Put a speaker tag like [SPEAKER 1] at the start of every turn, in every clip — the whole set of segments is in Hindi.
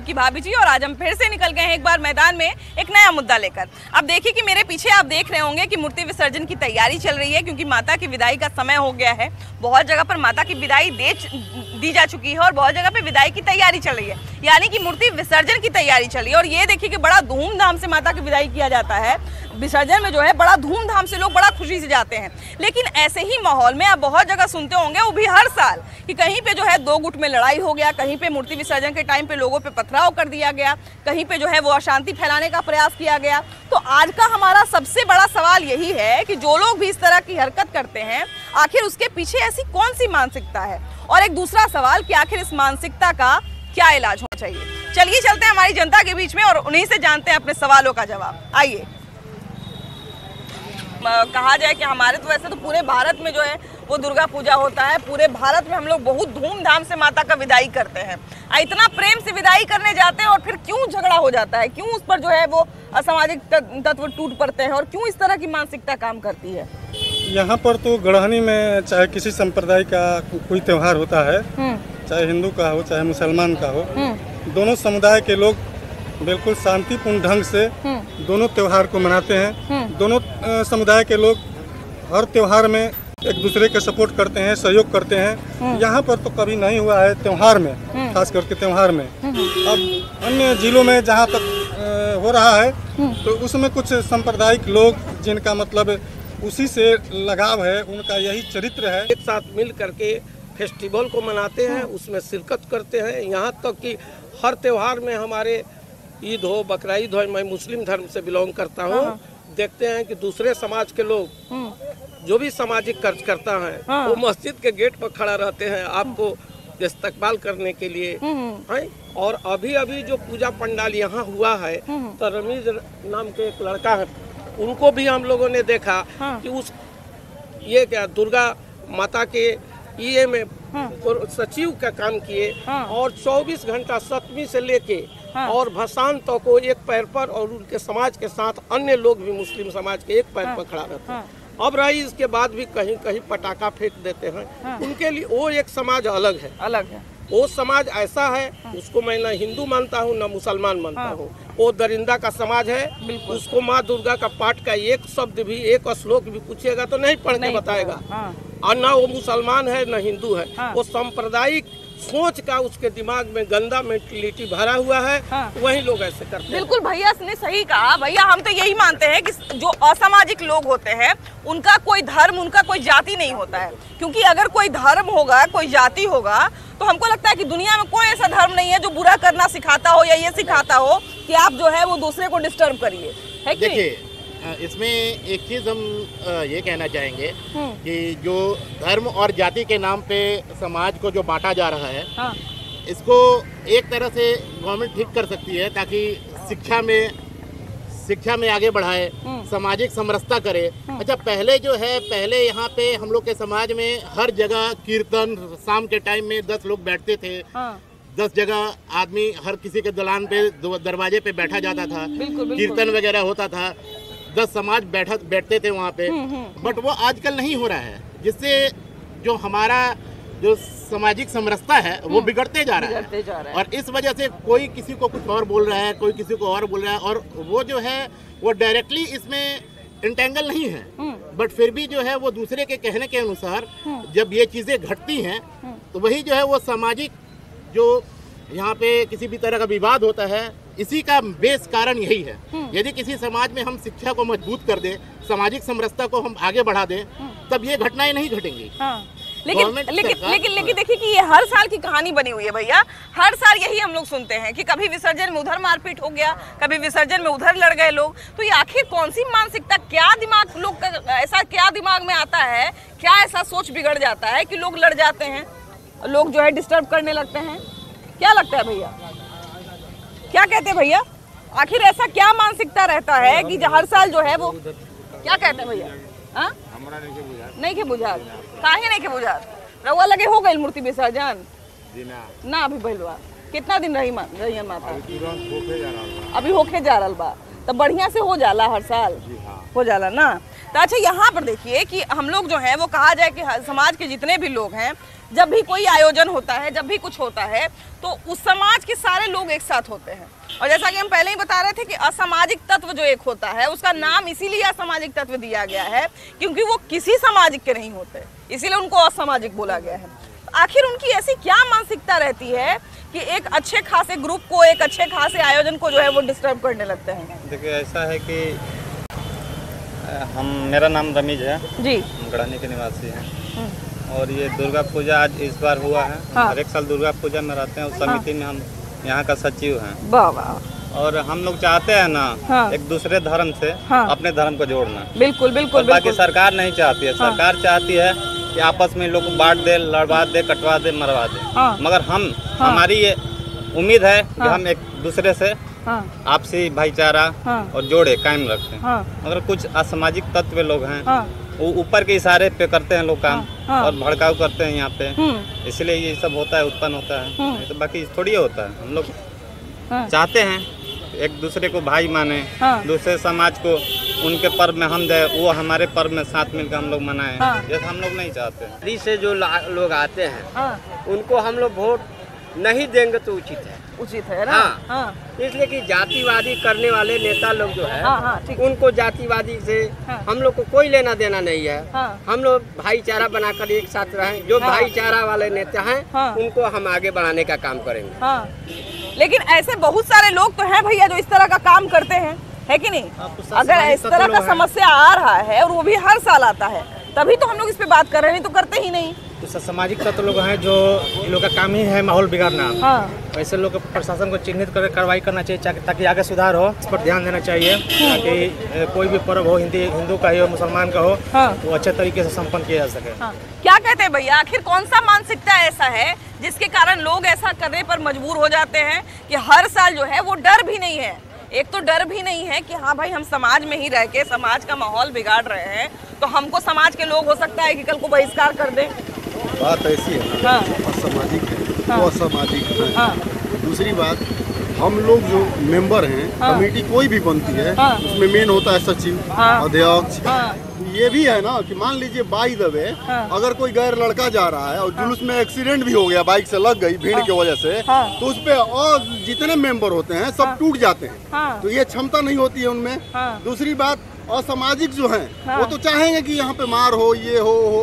[SPEAKER 1] आपकी भाभी जी और आज हम फिर से निकल गए हैं एक बार मैदान में एक नया मुद्दा लेकर। अब देखिए कि मेरे पीछे आप देख रहे होंगे कि मूर्ति विसर्जन की तैयारी चल रही है, क्योंकि माता की विदाई का समय हो गया है। बहुत जगह पर माता की विदाई दी जा चुकी है और बहुत जगह पे विदाई की तैयारी चल रही है, यानी कि मूर्ति विसर्जन की तैयारी चल रही है। और ये देखिए कि बड़ा धूमधाम से माता की विदाई किया जाता है। विसर्जन में जो है बड़ा धूमधाम से लोग बड़ा खुशी से जाते हैं। लेकिन ऐसे ही माहौल में आप बहुत जगह सुनते होंगे, वो भी हर साल, कि कहीं पे जो है दो गुट में लड़ाई हो गया, कहीं पे मूर्ति विसर्जन के टाइम पे लोगों पे पथराव कर दिया गया, कहीं पे जो है वो अशांति फैलाने का प्रयास किया गया। तो आज का हमारा सबसे बड़ा सवाल यही है कि जो लोग भी इस तरह की हरकत करते हैं, आखिर उसके पीछे ऐसी कौन सी मानसिकता है। और एक दूसरा सवाल कि आखिर इस मानसिकता का क्या इलाज होना चाहिए। चलिए चलते हैं हमारी जनता के बीच में और उन्हीं से जानते हैं अपने सवालों का जवाब। आइए। कहा जाए कि हमारे तो वैसे तो पूरे भारत में जो है वो दुर्गा पूजा होता है। पूरे भारत में हम लोग बहुत धूमधाम से माता का विदाई करते हैं। इतना प्रेम से विदाई करने जाते हैं और फिर क्यों झगड़ा हो जाता है, क्यों उस पर जो है वो असामाजिक तत्व टूट पड़ते हैं और क्यों इस तरह की मानसिकता काम करती है।
[SPEAKER 2] यहाँ पर तो गढ़हनी में चाहे किसी संप्रदाय का कोई त्योहार होता है, चाहे हिंदू का हो चाहे मुसलमान का हो, दोनों समुदाय के लोग बिल्कुल शांतिपूर्ण ढंग से दोनों त्योहार को मनाते हैं। दोनों समुदाय के लोग हर त्योहार में एक दूसरे के सपोर्ट करते हैं, सहयोग करते हैं। यहाँ पर तो कभी नहीं हुआ है त्योहार में, खास करके त्योहार में। अब अन्य जिलों में जहाँ तक हो रहा है तो उसमें कुछ सांप्रदायिक लोग जिनका मतलब उसी से लगाव है, उनका यही चरित्र है,
[SPEAKER 3] एक साथ मिल करके फेस्टिवल को मनाते हैं, उसमें शिरकत करते हैं। यहाँ तक कि हर त्यौहार में हमारे ईद हो, बकरा ईद हो, मैं मुस्लिम धर्म से बिलोंग करता हूँ, देखते हैं कि दूसरे समाज के लोग जो भी सामाजिक कार्य करता है वो मस्जिद के गेट पर खड़ा रहते हैं आपको इस्तकबाल करने के लिए है। और अभी अभी जो पूजा पंडाल यहाँ हुआ है तो रमीज नाम के एक लड़का है, उनको भी हम लोगों ने देखा कि उस ये क्या दुर्गा माता के ये में सचिव का काम किए और 24 घंटा 7वीं से लेके और भसान तक को एक पैर पर, और उनके समाज के साथ अन्य लोग भी मुस्लिम समाज के एक पैर पर खड़ा रहते हैं। अब रही इसके बाद भी कहीं कहीं पटाखा फेंक देते हैं, उनके लिए वो एक समाज अलग है। वो समाज ऐसा है, उसको मैं न हिंदू मानता हूँ न मुसलमान मानता हूँ। वो दरिंदा का समाज है, उसको माँ दुर्गा का पाठ का एक शब्द भी, एक श्लोक भी पूछेगा तो नहीं पढ़ के बताएगा। और न वो मुसलमान है न हिंदू है। वो सांप्रदायिक सोच का उसके दिमाग में गंदा मेंटलिटी भरा हुआ है। वही लोग ऐसे करते हैं।
[SPEAKER 1] बिल्कुल भैया ने सही कहा। भैया हम तो यही मानते हैं कि जो असामाजिक लोग होते हैं उनका कोई धर्म, उनका कोई जाति नहीं होता है, क्योंकि अगर कोई धर्म होगा, कोई जाति होगा, तो हमको लगता है कि दुनिया में कोई ऐसा धर्म नहीं है जो बुरा करना सिखाता हो या ये सिखाता हो कि आप जो है वो दूसरे को डिस्टर्ब करिए, है कि नहीं?
[SPEAKER 4] इसमें एक चीज़ हम ये कहना चाहेंगे कि जो धर्म और जाति के नाम पे समाज को जो बांटा जा रहा है, इसको एक तरह से गवर्नमेंट ठीक कर सकती है, ताकि शिक्षा में आगे बढ़ाए, सामाजिक समरसता करे। अच्छा, पहले यहाँ पे हम लोग के समाज में हर जगह कीर्तन, शाम के टाइम में 10 लोग बैठते थे। 10 जगह आदमी हर किसी के दलान पे दरवाजे पे बैठा जाता था, कीर्तन वगैरह होता था, 10 समाज बैठते थे वहाँ पे। बट वो आजकल नहीं हो रहा है, जिससे जो हमारा जो सामाजिक समरसता है वो बिगड़ते जा रहा है। और इस वजह से कोई किसी को कुछ और बोल रहा है, कोई किसी को और बोल रहा है, और वो जो है वो डायरेक्टली इसमें इंटेंगल नहीं है, बट फिर भी जो है वो दूसरे के कहने के अनुसार जब ये चीज़ें घटती हैं तो वही जो है वो सामाजिक जो यहाँ पे किसी भी तरह का विवाद होता है, इसी का बेस कारण यही है। यदि किसी समाज में हम शिक्षा को मजबूत कर दें, सामाजिक समरसता को हम आगे बढ़ा दें, तब ये घटनाएं नहीं घटेंगी।
[SPEAKER 1] लेकिन देखिए कि ये हर साल की कहानी बनी हुई है भैया। हर साल यही हम लोग सुनते हैं कि कभी विसर्जन में उधर मारपीट हो गया, कभी विसर्जन में उधर लड़ गए लोग। तो ये आखिर कौन सी मानसिकता, क्या दिमाग लोग का ऐसा क्या दिमाग में आता है, क्या ऐसा सोच बिगड़ जाता है कि लोग लड़ जाते हैं, लोग जो है डिस्टर्ब करने लगते हैं? क्या लगता है भैया, क्या कहते हैं भैया? आखिर ऐसा क्या मानसिकता रहता है कि हर साल जो है वो, क्या कहते हैं भैया? नहीं के बुझा, काहे नहीं के बुझा? रउआ लगे हो गई मूर्ति विसर्जन ना अभी भइलवा? कितना दिन रही माता? अभी होके जा रहा बा, तब बढ़िया से हो जाला हर साल? हो जाला ना। तो अच्छा यहाँ पर देखिए कि हम लोग जो है वो कहा जाए कि समाज के जितने भी लोग हैं, जब भी कोई आयोजन होता है, जब भी कुछ होता है, तो उस समाज के सारे लोग एक साथ होते हैं। और जैसा कि हम पहले ही बता रहे थे कि असामाजिक तत्व जो एक होता है, उसका नाम इसीलिए असामाजिक तत्व दिया गया है क्योंकि वो किसी सामाजिक के नहीं होते, इसीलिए उनको असामाजिक बोला गया है। तो आखिर उनकी ऐसी क्या मानसिकता रहती है कि एक अच्छे खासे ग्रुप को, एक अच्छे खासे आयोजन को जो है वो डिस्टर्ब करने लगते हैं?
[SPEAKER 5] देखिए ऐसा है कि मेरा नाम रमीज है
[SPEAKER 1] जी,
[SPEAKER 5] हम गढ़ानी के निवासी हैं और ये दुर्गा पूजा आज इस बार हुआ है।
[SPEAKER 1] हाँ।
[SPEAKER 5] हर एक साल दुर्गा पूजा में रहते हैं, उस समिति में हम यहाँ का सचिव हैं।
[SPEAKER 1] वाह वाह। और
[SPEAKER 5] हम लोग चाहते हैं ना
[SPEAKER 1] हाँ।
[SPEAKER 5] एक दूसरे धर्म से
[SPEAKER 1] हाँ।
[SPEAKER 5] अपने धर्म को जोड़ना।
[SPEAKER 1] बिल्कुल बिल्कुल
[SPEAKER 5] और बाकी
[SPEAKER 1] बिल्कुल।
[SPEAKER 5] सरकार नहीं चाहती है।
[SPEAKER 1] हाँ।
[SPEAKER 5] सरकार चाहती है कि आपस में लोग बांट दे, लड़वा दे, कटवा दे, मरवा दे।
[SPEAKER 1] हाँ।
[SPEAKER 5] मगर
[SPEAKER 1] हाँ।
[SPEAKER 5] हमारी ये उम्मीद है कि
[SPEAKER 1] हाँ।
[SPEAKER 5] हम एक दूसरे से
[SPEAKER 1] हाँ।
[SPEAKER 5] आपसी भाईचारा
[SPEAKER 1] हाँ।
[SPEAKER 5] और जोड़े कायम रखें।
[SPEAKER 1] हाँ।
[SPEAKER 5] मगर कुछ असामाजिक तत्व लोग हैं,
[SPEAKER 1] हाँ।
[SPEAKER 5] वो ऊपर के इशारे पे करते हैं लोग काम।
[SPEAKER 1] हाँ।
[SPEAKER 5] और भड़काऊ करते हैं यहाँ पे, इसलिए ये सब होता है, उत्पन्न होता है। नहीं तो बाकी थोड़ी होता है। हम लोग चाहते हैं एक दूसरे को भाई माने, दूसरे समाज को उनके पर्व में हम जाए, वो हमारे पर्व में साथ मिलकर हम लोग मनाएं। जैसे हम लोग नहीं चाहते।
[SPEAKER 6] दिल्ली से जो लोग आते हैं उनको हम लोग वोट नहीं देंगे तो उचित है ना। हाँ। इसलिए कि जातिवादी करने वाले नेता लोग जो है उनको जातिवादी से हम लोग को कोई लेना देना नहीं है। हम लोग भाईचारा बनाकर एक साथ रहें। जो भाईचारा वाले नेता हैं उनको हम आगे बढ़ाने का काम करेंगे।
[SPEAKER 1] लेकिन ऐसे बहुत सारे लोग तो हैं भैया जो इस तरह का काम करते हैं, है कि नहीं? अगर इस तरह का समस्या आ रहा है और वो भी हर साल आता है, तभी तो हम लोग इस पे बात कर रहे हैं, नहीं तो करते ही नहीं।
[SPEAKER 7] तो सामाजिक तत्व लोग हैं जो इन लोग का काम ही है माहौल बिगाड़ना।
[SPEAKER 1] हाँ।
[SPEAKER 7] ऐसे लोग प्रशासन को चिन्हित कर कार्रवाई करना चाहिए ताकि आगे सुधार हो। इस पर ध्यान देना चाहिए ताकि कोई भी पर्व हो, हिंदू का ही हो, मुसलमान का हो, वो अच्छे तरीके से संपन्न किया जा सके।
[SPEAKER 1] क्या कहते हैं भैया, आखिर कौन सा मानसिकता ऐसा है जिसके कारण लोग ऐसा करने पर मजबूर हो जाते हैं कि हर साल जो है वो डर भी नहीं है? एक तो डर भी नहीं है कि हाँ भाई हम समाज में ही रह के समाज का माहौल बिगाड़ रहे हैं, तो हमको समाज के लोग हो सकता है कि कल को बहिष्कार कर दें।
[SPEAKER 8] बात ऐसी है ना, असामाजिक है वो असामाजिक है। दूसरी बात, हम लोग जो मेंबर हैं, कमेटी कोई भी बनती है उसमें मेन होता है सचिव, अध्यक्ष। तो ये भी है ना कि मान लीजिए बाई द वे अगर कोई गैर लड़का जा रहा है और जुलूस में एक्सीडेंट भी हो गया, बाइक से लग गई भीड़ की वजह से, तो उस पे और जितने मेंबर होते हैं सब टूट जाते हैं। तो ये क्षमता नहीं होती है उनमें। दूसरी बात, असामाजिक जो हैं वो तो चाहेंगे कि यहाँ पे मार हो, ये हो।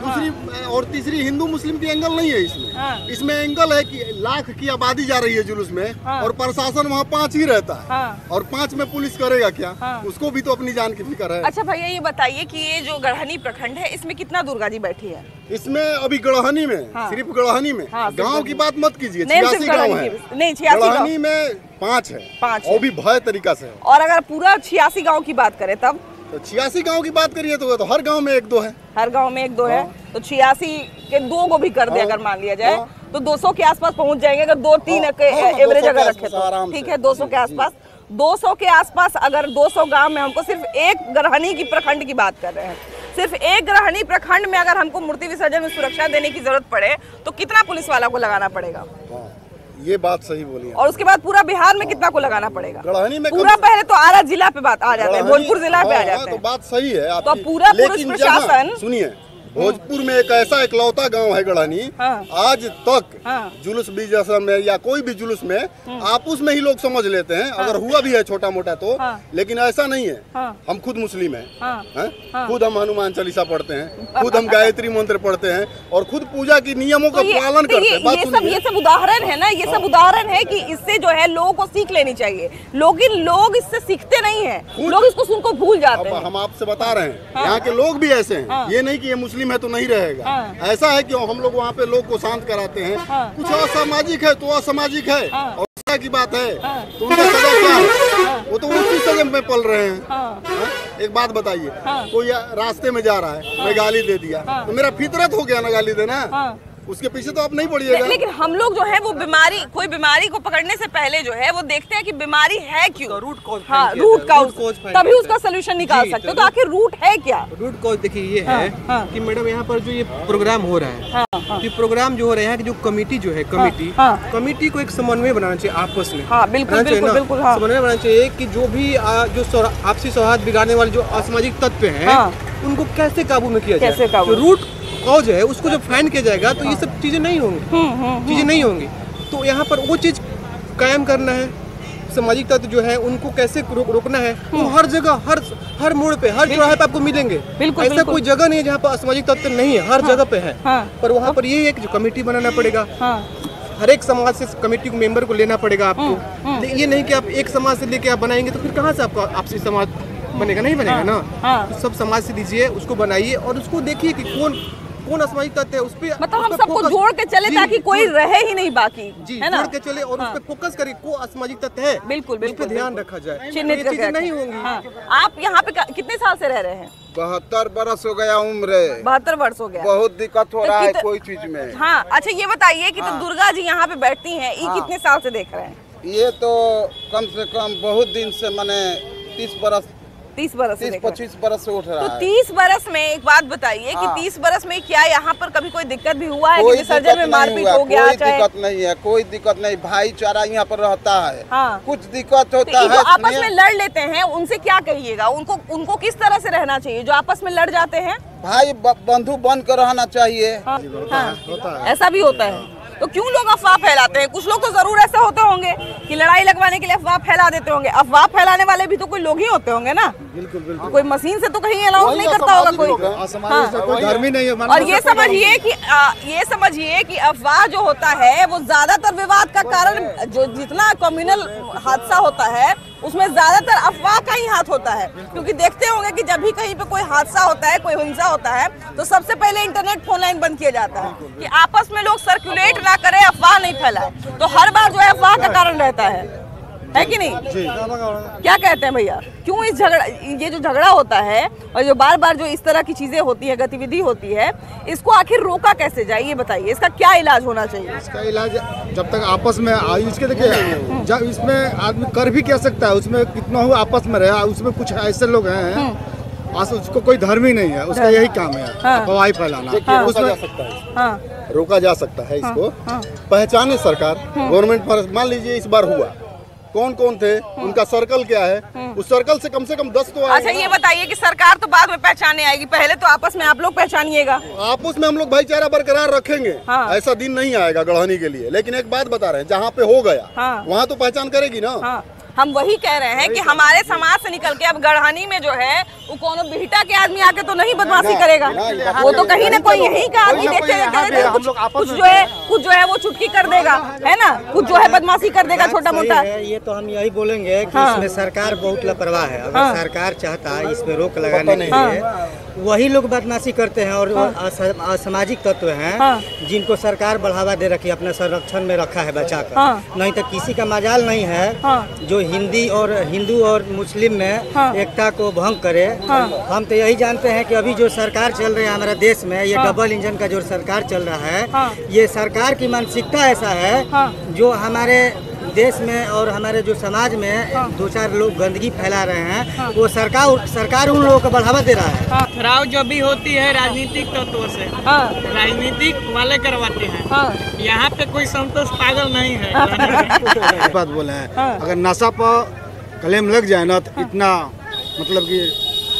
[SPEAKER 8] दूसरी और तीसरी, हिंदू मुस्लिम की एंगल नहीं है इसमें। इसमें एंगल है कि लाख की आबादी जा रही है जुलूस में और प्रशासन वहाँ 5 ही रहता है और 5 में पुलिस करेगा क्या? उसको भी तो अपनी जान की फिक्र है।
[SPEAKER 1] अच्छा भैया ये बताइए कि ये जो गढ़हनी प्रखंड है इसमें कितना दुर्गा जी बैठी है?
[SPEAKER 8] इसमें अभी गढ़हनी में, सिर्फ गढ़हनी में, गाँव की बात मत कीजिए, 86 गाँव है।
[SPEAKER 1] नहीं, 86
[SPEAKER 8] गढ़हनी में 5 है, 5 वो भी भय तरीका से है।
[SPEAKER 1] और अगर पूरा 86 गांव की बात करें तब
[SPEAKER 8] तो 86 गांव की बात करिए तो हर गांव में 1-2 है।
[SPEAKER 1] हर गांव में 1-2 है, तो 86 के 2 को भी कर दे अगर मान लिया जाए तो 200 के आसपास पहुंच जाएंगे। अगर 2-3 एवरेज अगर रखे तो ठीक है, 200 के आसपास। 200 के आसपास अगर 200 गांव में हमको सिर्फ एक गढ़हनी की प्रखंड की बात कर रहे हैं, सिर्फ एक गढ़हनी प्रखंड में अगर हमको मूर्ति विसर्जन में सुरक्षा देने की जरूरत पड़े तो कितना पुलिस वाला को लगाना पड़ेगा?
[SPEAKER 8] ये बात सही बोली है।
[SPEAKER 1] और उसके बाद पूरा बिहार में कितना को लगाना पड़ेगा?
[SPEAKER 8] गढ़हनी में
[SPEAKER 1] पूरा पहले तो आरा जिला पे बात आ जाते हैं, भोजपुर जिला पे आ जाते हैं।
[SPEAKER 8] तो बात सही है आपकी।
[SPEAKER 1] तो पूरा पुलिस प्रशासन,
[SPEAKER 8] सुनिए, भोजपुर में एक ऐसा इकलौता गांव है गढ़हनी, आज तक जुलूस बीजसन में या कोई भी जुलूस में आपस में ही लोग समझ लेते हैं, अगर हुआ भी है छोटा मोटा तो। लेकिन ऐसा नहीं है। हम खुद मुस्लिम हैं, खुद हम हनुमान चालीसा पढ़ते हैं, खुद हम गायत्री मंत्र पढ़ते हैं और खुद पूजा की नियमों का पालन करते हैं।
[SPEAKER 1] ये सब उदाहरण है ना, ये सब उदाहरण है कि इससे जो है लोगों को सीख लेनी चाहिए। लेकिन लोग इससे सीखते नहीं है, लोग इसको सुनकर भूल जाते हैं।
[SPEAKER 8] हम आपसे बता रहे हैं यहाँ के लोग भी ऐसे हैं, ये नहीं कि ये मुस्लिम है तो नहीं रहेगा। ऐसा है कि हम लोग वहाँ पे लोग को शांत कराते हैं। कुछ असामाजिक है तो असामाजिक है, और सजा की बात है तो उनका सजा क्या है? वो तो उसी सजा में पल रहे हैं। एक बात बताइए, कोई रास्ते में जा रहा है, मैं गाली दे दिया तो मेरा फितरत हो गया ना गाली देना। उसके पीछे तो आप नहीं पड़िएगा।
[SPEAKER 1] लेकिन हम लोग जो है वो कोई बीमारी को पकड़ने से पहले जो है वो देखते हैं कि बीमारी है क्यों, रूट कॉज, रूट कॉज, तभी उसका सोल्यूशन निकाल सकते हो। तो आखिर रूट है क्या?
[SPEAKER 9] रूट कॉज देखिए ये है कि मैडम यहाँ पर जो ये प्रोग्राम हो रहा है, ये प्रोग्राम जो हो रहे हैं कि जो कमेटी जो है, कमेटी को एक समन्वय बनाना चाहिए आपस में।
[SPEAKER 1] बिल्कुल बिल्कुल
[SPEAKER 9] समन्वय बनाना चाहिए कि जो भी जो आपसी सौहार्द बिगाड़ने वाले जो असामाजिक तत्व हैं उनको कैसे काबू में किया जाए। जो रूट कॉज है उसको जब फाइंड किया जाएगा तो ये सब चीजें नहीं होंगी। तो यहाँ पर वो चीज कायम करना है। सामाजिक तत्व जो है उनको कैसे रोकना है, वो हर जगह हर मोड़ पे, हर चौराहे पे आपको मिलेंगे। ऐसा कोई जगह नहीं है जहाँ पर असामाजिक तत्व नहीं है, हर जगह पे है। पर वहाँ पर ये एक जो कमेटी बनाना पड़ेगा, हर एक समाज से कमेटी को मेंबर को लेना पड़ेगा आपको। ये नहीं कि आप एक समाज से लेके आप बनाएंगे तो फिर कहाँ से आपका आपसी समाज बनेगा? नहीं बनेगा ना। तो सब समाज से लीजिए, उसको बनाइए और उसको देखिए कि कौन असामाजिक तत्व है, उस पे
[SPEAKER 1] मतलब हम सबको जोड़ के चले ताकि कोई रहे ही नहीं बाकी, है ना?
[SPEAKER 9] जोड़ के चले और उस पे फोकस करिए, को असामाजिक तत्व है
[SPEAKER 1] बिल्कुल
[SPEAKER 9] उस पे ध्यान रखा जाए,
[SPEAKER 1] चिन्हित
[SPEAKER 9] चीजें नहीं होंगी।
[SPEAKER 1] आप यहाँ पे कितने साल से रह रहे हैं?
[SPEAKER 10] 72 वर्ष हो गया उम्र।
[SPEAKER 1] 72 वर्ष हो गया।
[SPEAKER 10] बहुत दिक्कत हो रहा है कोई चीज में।
[SPEAKER 1] हाँ, अच्छा ये बताइए कि तो दुर्गा जी यहाँ पे बैठती हैं, ये कितने साल से देख रहे हैं?
[SPEAKER 10] ये तो कम से कम बहुत दिन से, माने 30 बरस 25 बरस से उठ रहा है।
[SPEAKER 1] तो 30 बरस में एक बात बताइए कि 30 बरस में क्या यहाँ पर कभी कोई दिक्कत भी हुआ है कि विसर्जन में मारपीट हो गया?
[SPEAKER 10] कोई दिक्कत नहीं है, कोई दिक्कत नहीं, भाईचारा यहाँ पर रहता है। कुछ दिक्कत होता है
[SPEAKER 1] जो आपस में लड़ लेते हैं उनसे क्या कहिएगा? उनको किस तरह से रहना चाहिए जो आपस में लड़ जाते हैं?
[SPEAKER 10] भाई बंधु बन कर रहना चाहिए।
[SPEAKER 1] ऐसा भी होता है तो क्यों लोग अफवाह फैलाते हैं? कुछ लोग तो जरूर ऐसे होते होंगे कि लड़ाई लगवाने के लिए अफवाह फैला देते होंगे। अफवाह फैलाने वाले भी तो कोई लोग ही होते होंगे ना।
[SPEAKER 8] बिल्कुल
[SPEAKER 1] कोई मशीन से तो कहीं अलाउंस नहीं करता होगा कोई
[SPEAKER 8] धर्म ही नहीं है।
[SPEAKER 1] और ये समझिए कि अफवाह जो होता है वो ज्यादातर विवाद का कारण, जो जितना कम्युनल हादसा होता है उसमें ज्यादातर अफवाह का ही हाथ होता है। क्योंकि देखते होंगे कि जब भी कहीं पे कोई हादसा होता है, कोई हिंसा होता है, तो सबसे पहले इंटरनेट फोन लाइन बंद किया जाता है कि आपस में लोग सर्कुलेट ना करें, अफवाह नहीं फैलाए। तो हर बार जो है अफवाह का कारण रहता है कि नहीं? क्या कहते हैं भैया, क्यों ये जो झगड़ा होता है और जो बार बार जो इस तरह की चीजें होती है, गतिविधि होती है, इसको आखिर रोका कैसे जाए? ये बताइए, इसका क्या इलाज होना चाहिए?
[SPEAKER 8] इसका इलाज जब तक आपस में इसके देखिए, जब इसमें आदमी कर भी क्या सकता है, उसमें कितना हो आपस में रहे। उसमें कुछ ऐसे लोग हैं उसको कोई धर्म ही नहीं है, उसका यही काम है अफवाह फैलाना। उसमें रोका जा सकता है इसको। पहचाने सरकार, गवर्नमेंट पर मान लीजिए इस बार हुआ, कौन कौन थे, उनका सर्कल क्या है, उस सर्कल से कम 10 तो आएगा।
[SPEAKER 1] अच्छा ये बताइए कि सरकार तो बाद में पहचाने आएगी, पहले तो आपस में आप लोग पहचानिएगा।
[SPEAKER 8] आपस में हम लोग भाईचारा बरकरार रखेंगे। ऐसा दिन नहीं आएगा गढ़हनी के लिए। लेकिन एक बात बता रहे हैं, जहाँ पे हो गया वहाँ तो पहचान करेगी ना।
[SPEAKER 1] हम वही कह रहे हैं कि हमारे समाज से निकल के अब गढ़हनी में जो है वो कोनो बिहटा के आदमी आके तो नहीं बदमाशी करेगा। वो तो कहीं ना कोई यही का आदमी देखते कुछ जो है वो चुटकी कर देगा, है ना, कुछ जो है बदमाशी कर देगा छोटा मोटा।
[SPEAKER 7] ये तो हम यही बोलेंगे कि इसमें सरकार बहुत लापरवाह है। अगर सरकार चाहता है इसमें रोक लगाने के लिए, वही लोग बदमाशी करते हैं और असामाजिक तत्व हैं जिनको सरकार बढ़ावा दे रखी है, अपने संरक्षण में रखा है बचाकर। नहीं तो किसी का मजाल नहीं है जो हिंदू और मुस्लिम में एकता को भंग करे। हम तो यही जानते हैं कि अभी जो सरकार चल रही है हमारे देश में, ये डबल इंजन का जो सरकार चल रहा है, ये सरकार की मानसिकता ऐसा है जो हमारे देश में और हमारे जो समाज में 2-4 लोग गंदगी फैला रहे हैं, वो सरकार उन लोगों को बढ़ावा दे रहा है।
[SPEAKER 11] खराब जो भी होती है राजनीतिक तत्वों से, राजनीतिक वाले करवाते हैं। यहाँ पे कोई संतोष पागल नहीं है।
[SPEAKER 8] बात बोले हैं, अगर नशा पर क्लेम लग जाए ना तो इतना मतलब कि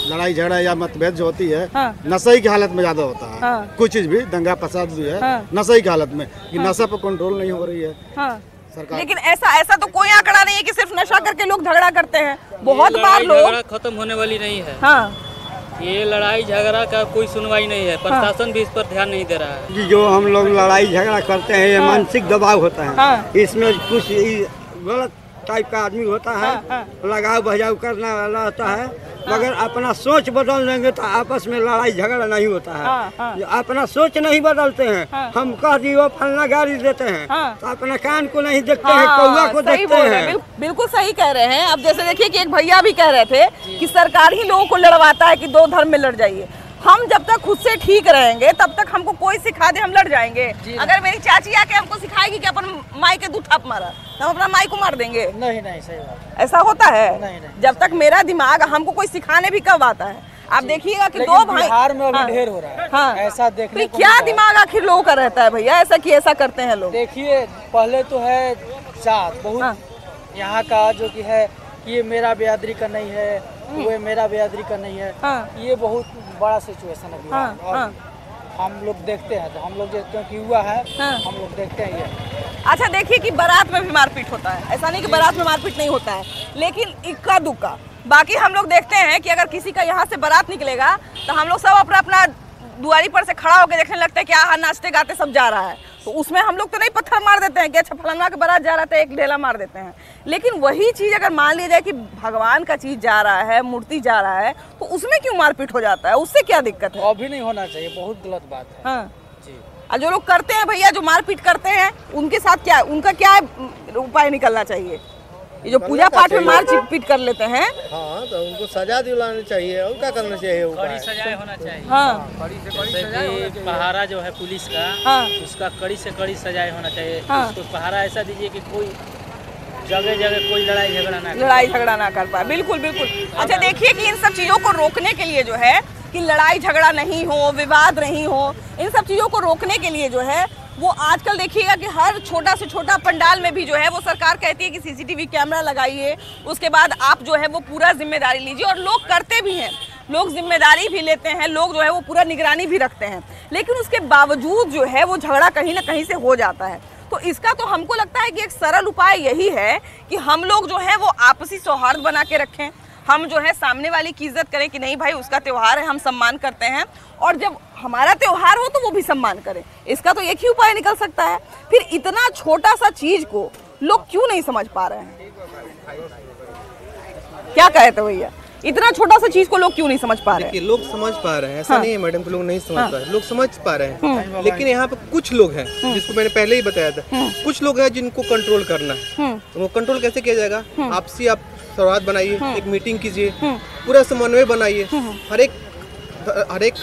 [SPEAKER 8] लड़ाई झगड़ा या मतभेद जो होती है नशे की हालत में ज्यादा होता है। कुछ चीज भी दंगा फसाद भी है नशे की हालत में, कि नशा पर कंट्रोल नहीं हो रही है सरकार।
[SPEAKER 1] लेकिन ऐसा तो कोई आंकड़ा नहीं है कि सिर्फ नशा करके लोग झगड़ा करते हैं। बहुत बार लोग
[SPEAKER 11] खत्म होने वाली नहीं है। ये लड़ाई झगड़ा का कोई सुनवाई नहीं है, प्रशासन भी इस पर ध्यान नहीं दे रहा है।
[SPEAKER 12] जो हम लोग लड़ाई झगड़ा करते हैं, ये मानसिक दबाव होता है। इसमें कुछ गलत टाइप का आदमी होता है, लगाव बजाव करने वाला होता है। मगर अपना सोच बदल देंगे तो आपस में लड़ाई झगड़ा नहीं होता है। जो अपना सोच नहीं बदलते हैं, हम कह दिए फलना गाड़ी देते हैं तो अपना कान को नहीं देखते हैं, कौआ को देखते हैं।
[SPEAKER 1] बिल्कुल सही कह रहे हैं। अब जैसे देखिए कि एक भैया भी कह रहे थे कि सरकार ही लोगों को लड़वाता है कि 2 धर्म में लड़ जाइए। हम जब तक खुद से ठीक रहेंगे तब तक हमको कोई सिखा दे हम लड़ जाएंगे। अगर मेरी चाची आके हमको सिखाएगी कि अपन माई के दूध थप मारा तो हम अपना माई को मार देंगे।
[SPEAKER 11] नहीं नहीं, सही बात।
[SPEAKER 1] ऐसा होता है?
[SPEAKER 11] नहीं नहीं।
[SPEAKER 1] जब तक मेरा दिमाग, हमको कोई सिखाने भी कब आता है? आप देखिएगा कि दो भाई
[SPEAKER 11] बिहार में अभी ढेर हो रहा है।
[SPEAKER 1] हाँ,
[SPEAKER 11] ऐसा देखने को
[SPEAKER 1] क्या दिमाग आखिर लोगों का रहता है भैया, ऐसा कि ऐसा करते हैं लोग?
[SPEAKER 11] देखिए पहले तो है जात बहुत यहाँ का जो कि है, ये मेरा बिरादरी का नहीं है, वो मेरा बिरादरी का नहीं है। ये बहुत बड़ा सिचुएशन है बिहार में। और हम लोग देखते हैं, तो हम लोग देखते हैं कि हुआ है, हम लोग देखते हैं ये।
[SPEAKER 1] अच्छा देखिए कि बारात में भी मारपीट होता है, ऐसा नहीं कि बारात में मारपीट नहीं होता है, लेकिन इक्का दुक्का। बाकी हम लोग देखते हैं कि अगर किसी का यहाँ से बारात निकलेगा तो हम लोग सब अपना अपना दुआरी पर से खड़ा होकर देखने लगता है कि हाँ नाचते गाते सब जा रहा है, तो उसमें हम लोग तो नहीं पत्थर मार देते हैं कि अच्छा फलाना के बारात जा रहा था एक ढेला मार देते हैं। लेकिन वही चीज़ अगर मान लिया जाए कि भगवान का चीज़ जा रहा है, मूर्ति जा रहा है, तो उसमें क्यों मारपीट हो जाता है? उससे क्या दिक्कत है?
[SPEAKER 11] अभी नहीं होना चाहिए, बहुत गलत बात है।
[SPEAKER 1] हाँ जी। और जो लोग करते हैं भैया, जो मारपीट करते हैं, उनके साथ क्या, उनका क्या उपाय निकलना चाहिए? ये जो पूजा पाठ में मारपीट कर लेते हैं,
[SPEAKER 13] हाँ तो उनको सजा दिलानी चाहिए और क्या करना चाहिए?
[SPEAKER 11] कड़ी सजा होना चाहिए।
[SPEAKER 1] हाँ,
[SPEAKER 11] पहाड़ा जो है पुलिस का, उसका कड़ी से कड़ी सजाए होना चाहिए। उसको पहाड़ा ऐसा दीजिए कि कोई जगह जगह कोई लड़ाई झगड़ा ना कर पाए। बिल्कुल बिल्कुल। अच्छा देखिए कि इन सब चीज़ों को रोकने के लिए जो है कि लड़ाई झगड़ा नहीं हो, विवाद नहीं हो, इन सब चीज़ों को रोकने के लिए जो है वो आजकल देखिएगा कि हर छोटा से छोटा पंडाल में भी जो है वो सरकार कहती है कि सीसीटीवी कैमरा लगाइए, उसके बाद आप जो है वो पूरा जिम्मेदारी लीजिए। और लोग करते भी हैं, लोग जिम्मेदारी भी लेते हैं, लोग जो है वो पूरा निगरानी भी रखते हैं, लेकिन उसके बावजूद जो है वो झगड़ा कहीं ना कहीं से हो जाता है। तो इसका तो हमको लगता है कि एक सरल उपाय यही है कि हम लोग जो है वो आपसी सौहार्द बना के रखें, हम जो है सामने वाले की इज्जत करें कि नहीं भाई उसका त्योहार है, हम सम्मान करते हैं, और जब हमारा त्योहार हो तो वो भी सम्मान करें। इसका तो एक ही उपाय निकल सकता है। फिर इतना छोटा सा चीज को लोग क्यों नहीं समझ पा रहे हैं? क्या कहते हो भैया, इतना छोटा सा चीज को लोग क्यों नहीं समझ पा रहे हैं?
[SPEAKER 9] लोग समझ पा रहे हैं, ऐसा नहीं है मैडम कि लोग नहीं समझ पा रहे, लोग समझ पा रहे हैं। लेकिन यहाँ पे कुछ लोग हैं जिसको मैंने पहले ही बताया था, कुछ लोग हैं जिनको कंट्रोल करना है। तो वो कंट्रोल कैसे किया जाएगा? आपसी आप सौहार्द बनाइए, एक मीटिंग कीजिए, पूरा समन्वय बनाइए, हर एक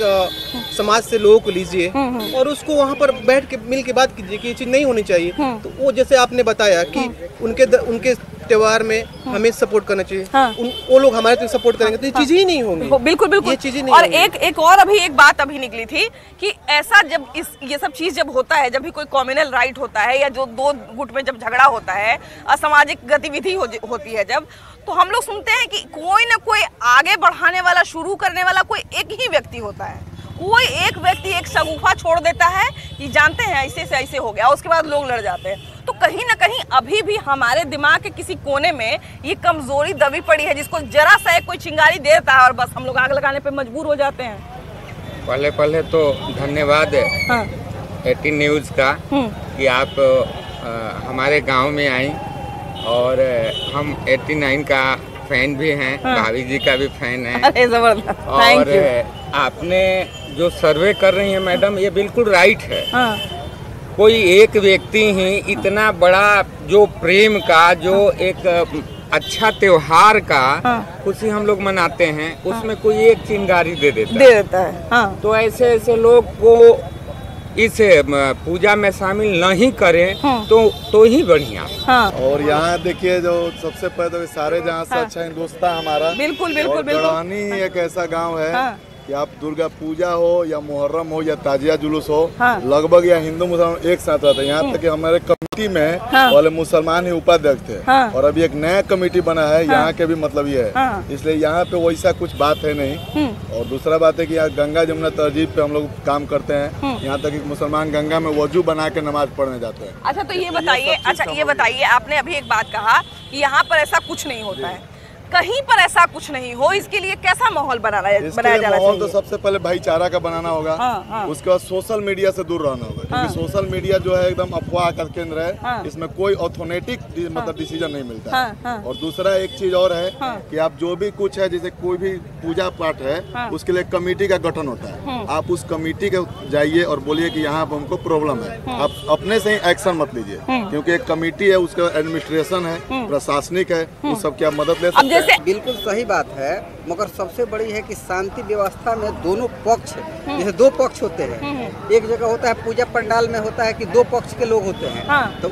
[SPEAKER 9] समाज से लोगों को लीजिए और उसको वहाँ पर बैठ के मिल के बात कीजिए कि ये चीज नहीं होनी चाहिए। तो वो जैसे आपने बताया कि उनके त्योहार में हमें सपोर्ट करना चाहिए, वो लोग हमारे तो सपोर्ट करेंगे तो ये चीजें ही नहीं होंगी।
[SPEAKER 1] बिल्कुल बिल्कुल,
[SPEAKER 9] ये चीजें नहीं
[SPEAKER 1] और
[SPEAKER 9] होंगी।
[SPEAKER 1] एक और अभी एक बात अभी निकली थी कि ऐसा जब ये सब चीज जब होता है, जब भी कोई कम्युनल राइट होता है या जो दो गुट में जब झगड़ा होता है, असामाजिक गतिविधि होती है जब, तो हम लोग सुनते हैं कि कोई ना कोई आगे बढ़ाने वाला, शुरू करने वाला कोई एक ही व्यक्ति होता है। कोई एक व्यक्ति एक शगुफा छोड़ देता है कि जानते हैं ऐसे से ऐसे हो गया, उसके बाद लोग लड़ जाते हैं। तो कहीं ना कहीं अभी भी हमारे दिमाग के किसी कोने में ये कमजोरी दबी पड़ी है, जिसको जरा सा कोई चिंगारी दे देता है और बस हम लोग आग लगाने पे मजबूर हो जाते हैं।
[SPEAKER 14] पहले तो धन्यवाद 18 न्यूज़ का कि आप हमारे गांव में आई, और हम 89 का फैन भी हैं, भाभी जी का भी फैन है।
[SPEAKER 1] अरे जबरदस्त,
[SPEAKER 14] और आपने जो सर्वे कर रही हैं मैडम, ये बिल्कुल राइट है। कोई एक व्यक्ति ही इतना बड़ा जो प्रेम का, जो एक अच्छा त्योहार का खुशी हम लोग मनाते हैं, उसमें कोई एक चिंगारी दे देता है। तो ऐसे लोग को इस पूजा में शामिल नहीं करें तो ही बढ़िया।
[SPEAKER 8] और यहाँ देखिए, जो सबसे पहले तो सारे जहाँ से अच्छा हिंदुस्तान हमारा,
[SPEAKER 1] बिल्कुल बिल्कुल बिल्कुल।
[SPEAKER 8] गढ़वानी एक ऐसा गांव है कि आप दुर्गा पूजा हो या मुहर्रम हो या ताजिया जुलूस हो, लगभग या हिंदू मुसलमान एक साथ रहते हैं। यहाँ तक कि हमारे कमेटी में वाले मुसलमान ही उपाध्यक्ष थे, और अभी एक नया कमेटी बना है यहाँ के भी, मतलब ये है। इसलिए यहाँ पे वैसा कुछ बात है नहीं। और दूसरा बात है कि यहाँ गंगा जमुना तहजीब पे हम लोग काम करते हैं। यहाँ तक कि मुसलमान गंगा में वजू बना के नमाज पढ़ने जाते हैं।
[SPEAKER 1] अच्छा तो ये बताइए, आपने अभी एक बात कहा कि यहाँ पर ऐसा कुछ नहीं होता है, कहीं पर ऐसा कुछ नहीं हो, इसके लिए कैसा माहौल बनाया जाना चाहिए?
[SPEAKER 8] माहौल तो सबसे पहले भाईचारा का बनाना होगा। उसके बाद सोशल मीडिया से दूर रहना होगा, क्योंकि सोशल मीडिया जो है एकदम अफवाह का केंद्र है। इसमें कोई ऑथोनेटिक मतलब डिसीजन नहीं मिलता है। और दूसरा एक चीज और है कि आप जो भी कुछ है, जैसे कोई भी पूजा पाठ है, उसके लिए कमेटी का गठन होता है। आप उस कमेटी के जाइए और बोलिए कि यहाँ हमको प्रॉब्लम है, आप अपने से ही एक्शन मत लीजिए, क्योंकि एक कमेटी है, उसका एडमिनिस्ट्रेशन है, प्रशासनिक है, उस सब की आप मदद ले सकते हैं।
[SPEAKER 1] जैसे
[SPEAKER 15] बिल्कुल सही बात है, मगर सबसे बड़ी है कि शांति व्यवस्था में दोनों पक्ष, जैसे दो पक्ष होते हैं, एक जगह होता है पूजा पंडाल में होता है कि दो पक्ष के लोग होते हैं, तो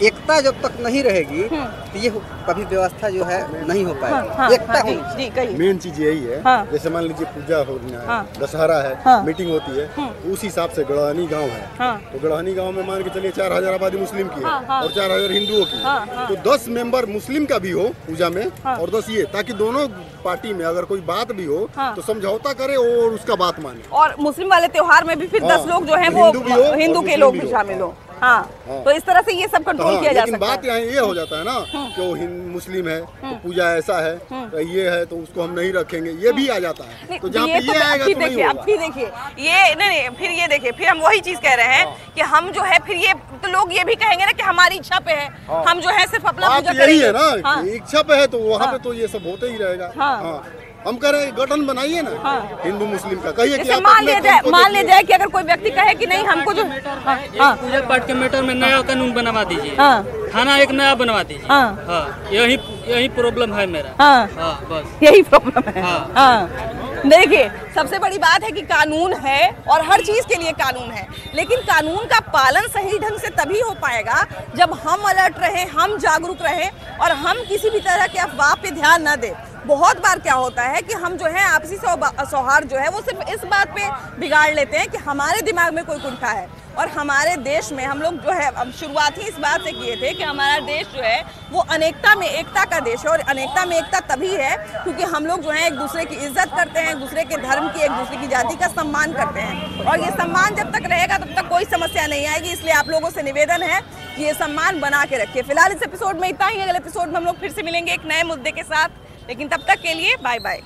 [SPEAKER 15] एकता जब तक नहीं रहेगी तो ये कभी व्यवस्था जो है नहीं हो पाएगी। एकता होनी
[SPEAKER 8] मेन चीज यही है। जैसे मान लीजिए पूजा हो रहा है, दशहरा है, मीटिंग होती है, तो उस हिसाब से गढ़हनी गांव है, तो गढ़हनी गांव में मान के चलिए 4000 आबादी मुस्लिम की है और 4000 हिंदुओं की, तो 10 मेंबर मुस्लिम का भी हो पूजा में और 10 ये, ताकि दोनों पार्टी में अगर कोई बात भी हो तो समझौता करे और उसका बात माने।
[SPEAKER 1] और मुस्लिम वाले त्योहार में भी फिर 10 लोग जो है वो हिंदू के लोग भी शामिल हो। तो इस तरह से ये सब कंट्रोल किया जा सकता है।
[SPEAKER 8] बात यहाँ ये हो जाता है ना कि वो मुस्लिम है तो पूजा ऐसा है, तो ये है तो उसको हम नहीं रखेंगे, ये भी आ जाता है। तो जहाँ पे ये आएगा तो नहीं होगा।
[SPEAKER 1] फिर देखिए ये नहीं, फिर ये देखिए, फिर हम वही चीज कह रहे हैं कि हम जो है फिर ये तो लोग ये भी कहेंगे ना कि हमारी इच्छा पे है, हम जो है सिर्फ अपना पूजा
[SPEAKER 8] यही है ना, इच्छा पे है तो वहाँ पे तो ये सब होते ही रहेगा। हम कह रहे हैं गठन बनाइए ना हिंदू मुस्लिम का, कहिए कि
[SPEAKER 1] मान लिया जाए कि अगर कोई व्यक्ति कहे कि नहीं हमको जो
[SPEAKER 11] पूजा पाठ के मैटर में नया कानून बनवा दीजिए, थाना एक नया बनवा दीजिए, यही प्रॉब्लम है मेरा। बस
[SPEAKER 1] यही प्रॉब्लम है। देखिए सबसे बड़ी बात है कि कानून है और हर चीज के लिए कानून है, लेकिन कानून का पालन सही ढंग से तभी हो पाएगा जब हम अलर्ट रहे, हम जागरूक रहे और हम किसी भी तरह के अफवाह पे ध्यान न दें। बहुत बार क्या होता है कि हम जो है आपसी सौहार्द जो है वो सिर्फ इस बात पे बिगाड़ लेते हैं कि हमारे दिमाग में कोई कुंठा है। और हमारे देश में हम लोग जो है अब शुरुआत ही इस बात से किए थे कि हमारा देश जो है वो अनेकता में एकता का देश है, और अनेकता में एकता तभी है क्योंकि हम लोग जो है एक दूसरे की इज्जत करते हैं, एक दूसरे के धर्म की, एक दूसरे की जाति का सम्मान करते हैं, और ये सम्मान जब तक रहेगा तब तक कोई समस्या नहीं आएगी। इसलिए आप लोगों से निवेदन है कि ये सम्मान बना के रखिए। फिलहाल इस एपिसोड में इतना ही, अगले एपिसोड में हम लोग फिर से मिलेंगे एक नए मुद्दे के साथ, लेकिन तब तक के लिए बाय बाय।